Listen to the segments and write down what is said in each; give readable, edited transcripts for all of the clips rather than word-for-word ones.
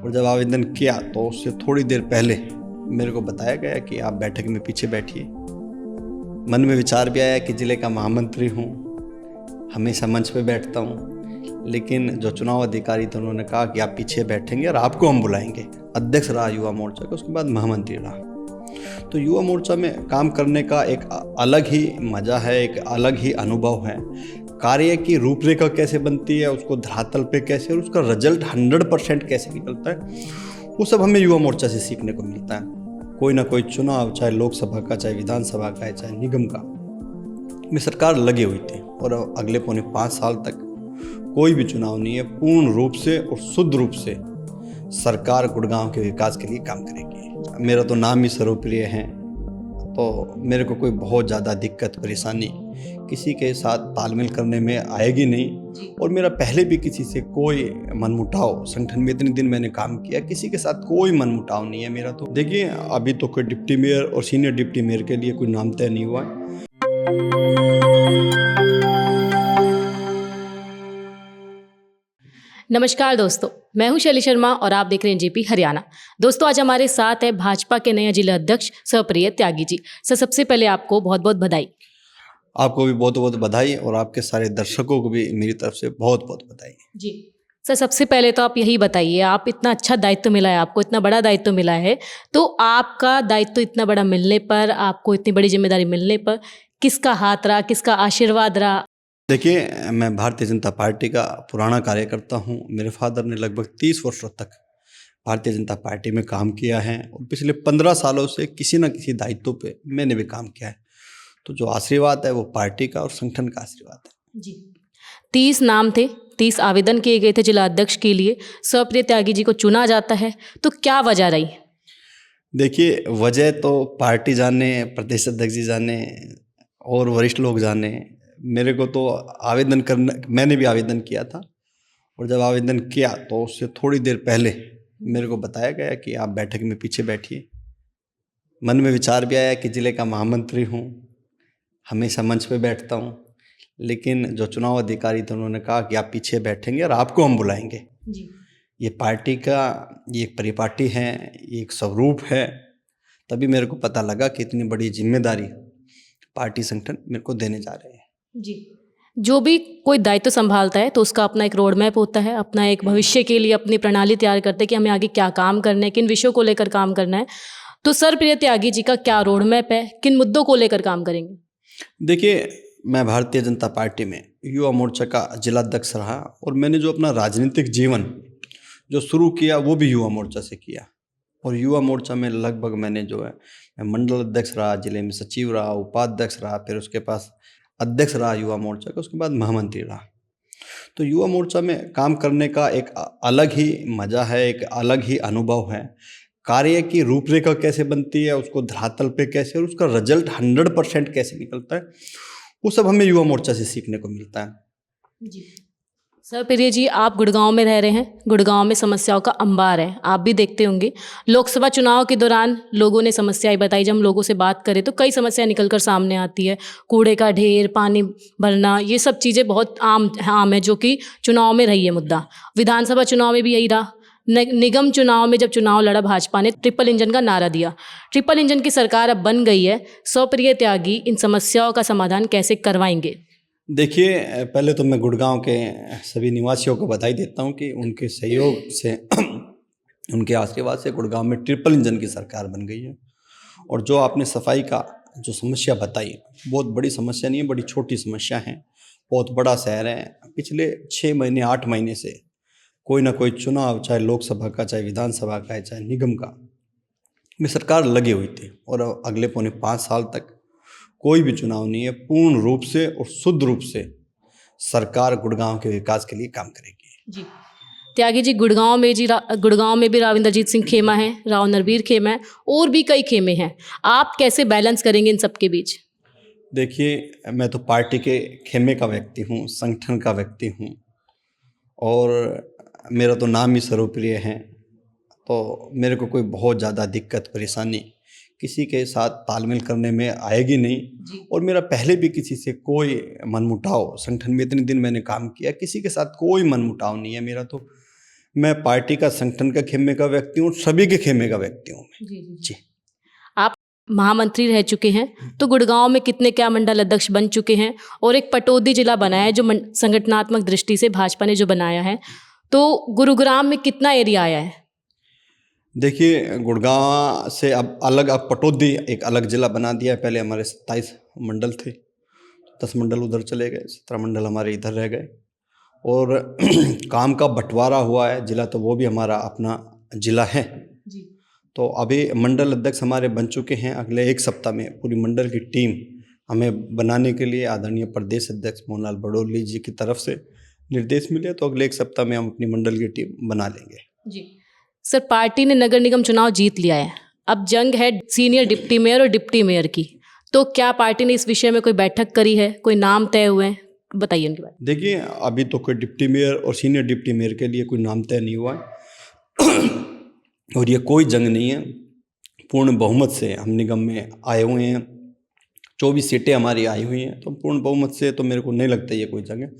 और जब आवेदन किया तो उससे थोड़ी देर पहले मेरे को बताया गया कि आप बैठक में पीछे बैठिए। मन में विचार भी आया कि ज़िले का महामंत्री हूँ, हमेशा मंच पे बैठता हूँ, लेकिन जो चुनाव अधिकारी थे उन्होंने कहा कि आप पीछे बैठेंगे और आपको हम बुलाएंगे। अध्यक्ष रहा युवा मोर्चा का, उसके बाद महामंत्री रहा। तो युवा मोर्चा में काम करने का एक अलग ही मज़ा है, एक अलग ही अनुभव है। कार्य की रूपरेखा कैसे बनती है, उसको धरातल पे कैसे, और उसका रिजल्ट 100% कैसे निकलता है, वो सब हमें युवा मोर्चा से सीखने को मिलता है। कोई ना कोई चुनाव, चाहे लोकसभा का, चाहे विधानसभा का है, चाहे निगम का, में सरकार लगी हुई थी और अगले पौने 5 साल तक कोई भी चुनाव नहीं है। पूर्ण रूप से और शुद्ध रूप से सरकार गुड़गांव के विकास के लिए काम करेगी। मेरा तो नाम ही सर्वप्रिय है, तो मेरे को कोई बहुत ज़्यादा दिक्कत परेशानी किसी के साथ तालमेल करने में आएगी नहीं। और मेरा पहले भी किसी से कोई मनमुटाव, संगठन में इतने दिन मैंने काम किया, किसी के साथ कोई मनमुटाव नहीं है मेरा। तो देखिए, अभी तो कोई डिप्टी मेयर और सीनियर डिप्टी मेयर के लिए कोई नाम तय नहीं हुआ है। नमस्कार दोस्तों, मैं हूं शैली शर्मा और आप देख रहे हैं जेपी हरियाणा। दोस्तों, आज हमारे साथ है भाजपा के नए जिला अध्यक्ष सर्वप्रिय त्यागी जी। सर, सबसे पहले आपको बहुत बहुत बधाई। आपको भी बहुत बहुत बधाई और आपके सारे दर्शकों को भी मेरी तरफ से बहुत बहुत बधाई जी सर, सबसे पहले तो आप यही बताइए, आप इतना अच्छा दायित्व मिला है, आपको इतना बड़ा दायित्व मिला है, तो आपका दायित्व इतना बड़ा मिलने पर, आपको इतनी बड़ी जिम्मेदारी मिलने पर किसका हाथ रहा, किसका आशीर्वाद रहा? देखिए, मैं भारतीय जनता पार्टी का पुराना कार्यकर्ता हूँ। मेरे फादर ने लगभग 30 वर्षों तक भारतीय जनता पार्टी में काम किया है और पिछले 15 सालों से किसी न किसी दायित्व पे मैंने भी काम किया है। तो जो आशीर्वाद है वो पार्टी का और संगठन का आशीर्वाद है। जी, 30 नाम थे, 30 आवेदन किए गए थे जिला अध्यक्ष के लिए। सर्वप्रिय त्यागी जी को चुना जाता है, तो क्या वजह रही? देखिए, वजह तो पार्टी जाने, प्रदेश अध्यक्ष जी जाने और वरिष्ठ लोग जाने। मेरे को तो आवेदन करना, मैंने भी आवेदन किया था और जब आवेदन किया तो उससे थोड़ी देर पहले मेरे को बताया गया कि आप बैठक में पीछे बैठिए। मन में विचार भी आया कि ज़िले का महामंत्री हूँ, हमेशा मंच पे बैठता हूँ, लेकिन जो चुनाव अधिकारी थे उन्होंने कहा कि आप पीछे बैठेंगे और आपको हम बुलाएंगे। जी, ये पार्टी का, ये एक परिपाटी है, ये एक स्वरूप है। तभी मेरे को पता लगा कि इतनी बड़ी जिम्मेदारी पार्टी संगठन मेरे को देने जा रहे हैं। जी। जो भी कोई दायित्व संभालता है तो उसका अपना एक रोड मैप होता है, अपना एक भविष्य के लिए अपनी प्रणाली तैयार करते हैं कि हमें आगे क्या काम करना है, किन विषयों को लेकर काम करना है। तो सर्वप्रिय त्यागी जी का क्या रोड मैप है, किन मुद्दों को लेकर काम करेंगे? देखिए, मैं भारतीय जनता पार्टी में युवा मोर्चा का जिलाध्यक्ष रहा और मैंने जो अपना राजनीतिक जीवन जो शुरू किया वो भी युवा मोर्चा से किया। और युवा मोर्चा में लगभग मैंने जो है, मैं मंडल अध्यक्ष रहा, जिले में सचिव रहा, उपाध्यक्ष रहा, फिर उसके पास अध्यक्ष रहा युवा मोर्चा का, उसके बाद महामंत्री रहा। तो युवा मोर्चा में काम करने का एक अलग ही मज़ा है, एक अलग ही अनुभव है। कार्य की रूपरेखा कैसे बनती है, उसको धरातल पे कैसे, और उसका रिजल्ट 100% कैसे निकलता है, वो सब हमें युवा मोर्चा से सीखने को मिलता है। जी। सर्वप्रिय जी, आप गुड़गांव में रह रहे हैं, गुड़गांव में समस्याओं का अंबार है, आप भी देखते होंगे। लोकसभा चुनाव के दौरान लोगों ने समस्याएं बताई, जब हम लोगों से बात करें तो कई समस्याएं निकलकर सामने आती है। कूड़े का ढेर, पानी भरना, ये सब चीज़ें बहुत आम है, जो कि चुनाव में रही है मुद्दा। विधानसभा चुनाव में भी यही रहा। निगम चुनाव में जब चुनाव लड़ा, भाजपा ने ट्रिपल इंजन का नारा दिया। ट्रिपल इंजन की सरकार अब बन गई है। सर्वप्रिय त्यागी इन समस्याओं का समाधान कैसे करवाएंगे? देखिए, पहले तो मैं गुड़गांव के सभी निवासियों को बधाई देता हूं कि उनके सहयोग से उनके आशीर्वाद से गुड़गांव में ट्रिपल इंजन की सरकार बन गई है। और जो आपने सफाई का जो समस्या बताई, बहुत बड़ी समस्या नहीं है, बड़ी छोटी समस्या है। बहुत बड़ा शहर है, पिछले 6 महीने 8 महीने से कोई ना कोई चुनाव, चाहे लोकसभा का, चाहे विधानसभा का है, चाहे निगम का, में सरकार लगी हुई थी और अगले पौने 5 साल तक कोई भी चुनाव नहीं है। पूर्ण रूप से और शुद्ध रूप से सरकार गुड़गांव के विकास के लिए काम करेगी। जी, त्यागी जी, गुड़गांव में भी राव इंद्रजीत सिंह खेमा है, राव नरबीर खेमा है, और भी कई खेमे हैं। आप कैसे बैलेंस करेंगे इन सबके बीच? देखिए, मैं तो पार्टी के खेमे का व्यक्ति हूँ, संगठन का व्यक्ति हूँ और मेरा तो नाम ही सर्वप्रिय है। तो मेरे को कोई बहुत ज़्यादा दिक्कत परेशानी किसी के साथ तालमेल करने में आएगी नहीं। और मेरा पहले भी किसी से कोई मनमुटाव, संगठन में इतने दिन मैंने काम किया, किसी के साथ कोई मनमुटाव नहीं है मेरा। तो मैं पार्टी का, संगठन का खेमे का व्यक्ति हूँ, सभी के खेमे का व्यक्ति हूँ मैं। जी। आप महामंत्री रह चुके हैं, तो गुड़गांव में कितने क्या मंडल अध्यक्ष बन चुके हैं और एक पटौदी जिला बनाया है जो संगठनात्मक दृष्टि से भाजपा ने जो बनाया है, तो गुरुग्राम में कितना एरिया आया है? देखिए, गुड़गांव से अब पटौदी एक अलग जिला बना दिया है। पहले हमारे 27 मंडल थे, 10 मंडल उधर चले गए, 17 मंडल हमारे इधर रह गए और काम का बंटवारा हुआ है जिला, तो वो भी हमारा अपना जिला है जी। तो अभी मंडल अध्यक्ष हमारे बन चुके हैं। अगले एक सप्ताह में पूरी मंडल की टीम हमें बनाने के लिए आदरणीय प्रदेश अध्यक्ष मोहनलाल बड़ौली जी की तरफ से निर्देश मिले, तो अगले एक सप्ताह में हम अपनी मंडल की टीम बना लेंगे। जी सर, पार्टी ने नगर निगम चुनाव जीत लिया है, अब जंग है सीनियर डिप्टी मेयर और डिप्टी मेयर की, तो क्या पार्टी ने इस विषय में कोई बैठक करी है, कोई नाम तय हुए हैं? बताइए उनके बारे में। देखिए, अभी तो कोई डिप्टी मेयर और सीनियर डिप्टी मेयर के लिए कोई नाम तय नहीं हुआ है और ये कोई जंग नहीं है। पूर्ण बहुमत से हम निगम में आए हुए हैं, 24 सीटें हमारी आई हुई हैं, तो पूर्ण बहुमत से तो मेरे को नहीं लगता ये कोई जंग है।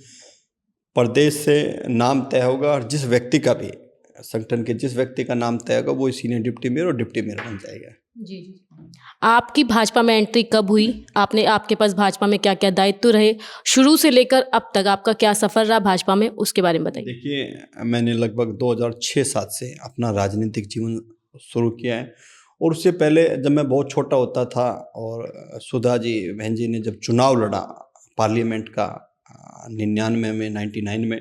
प्रदेश से नाम तय होगा और जिस व्यक्ति का भी, संगठन के जिस व्यक्ति का नाम तय होगा वो सीनियर डिप्टी मेयर और डिप्टी मेयर बन जाएगा। जी जी। आपकी भाजपा में एंट्री कब हुई? आपके पास भाजपा में क्या क्या दायित्व रहे, शुरू से लेकर अब तक आपका क्या सफर रहा भाजपा में, उसके बारे में बताइए। देखिए, मैंने लगभग 2006-07 से अपना राजनीतिक जीवन शुरू किया है और उससे पहले जब मैं बहुत छोटा होता था और सुधा जी बहन जी ने जब चुनाव लड़ा पार्लियामेंट का 99 में 99 में,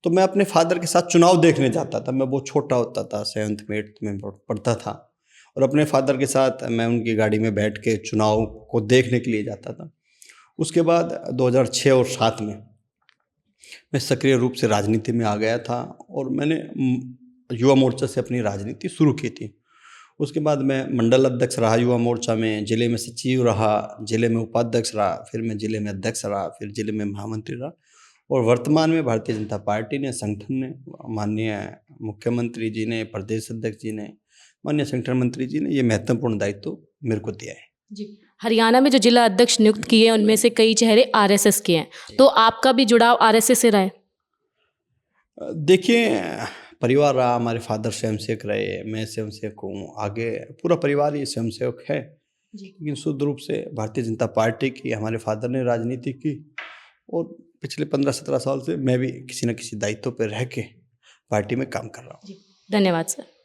तो मैं अपने फादर के साथ चुनाव देखने जाता था। मैं बहुत छोटा होता था, 7th में 8th में पढ़ता था और अपने फादर के साथ मैं उनकी गाड़ी में बैठ के चुनाव को देखने के लिए जाता था। उसके बाद 2006 और 7 में मैं सक्रिय रूप से राजनीति में आ गया था और मैंने युवा मोर्चा से अपनी राजनीति शुरू की थी। उसके बाद मैं मंडल अध्यक्ष रहा युवा मोर्चा में, जिले में सचिव रहा, जिले में उपाध्यक्ष रहा, फिर मैं जिले में अध्यक्ष रहा, फिर जिले में महामंत्री रहा और वर्तमान में भारतीय जनता पार्टी ने, संगठन ने, माननीय मुख्यमंत्री जी ने, प्रदेश अध्यक्ष जी ने, माननीय संगठन मंत्री जी ने ये महत्वपूर्ण दायित्व मेरे को दिया है। जी। हरियाणा में जो जिला अध्यक्ष नियुक्त किए हैं उनमें से कई चेहरे आरएसएस के हैं, तो आपका भी जुड़ाव आरएसएस से रहा है? देखिए, परिवार रहा, हमारे फादर स्वयंसेवक रहे, मैं स्वयंसेवक हूँ, आगे पूरा परिवार ही स्वयंसेवक है। लेकिन शुद्ध रूप से भारतीय जनता पार्टी की हमारे फादर ने राजनीति की और पिछले 15-17 साल से मैं भी किसी न किसी दायित्व पर रह के पार्टी में काम कर रहा हूँ। धन्यवाद सर।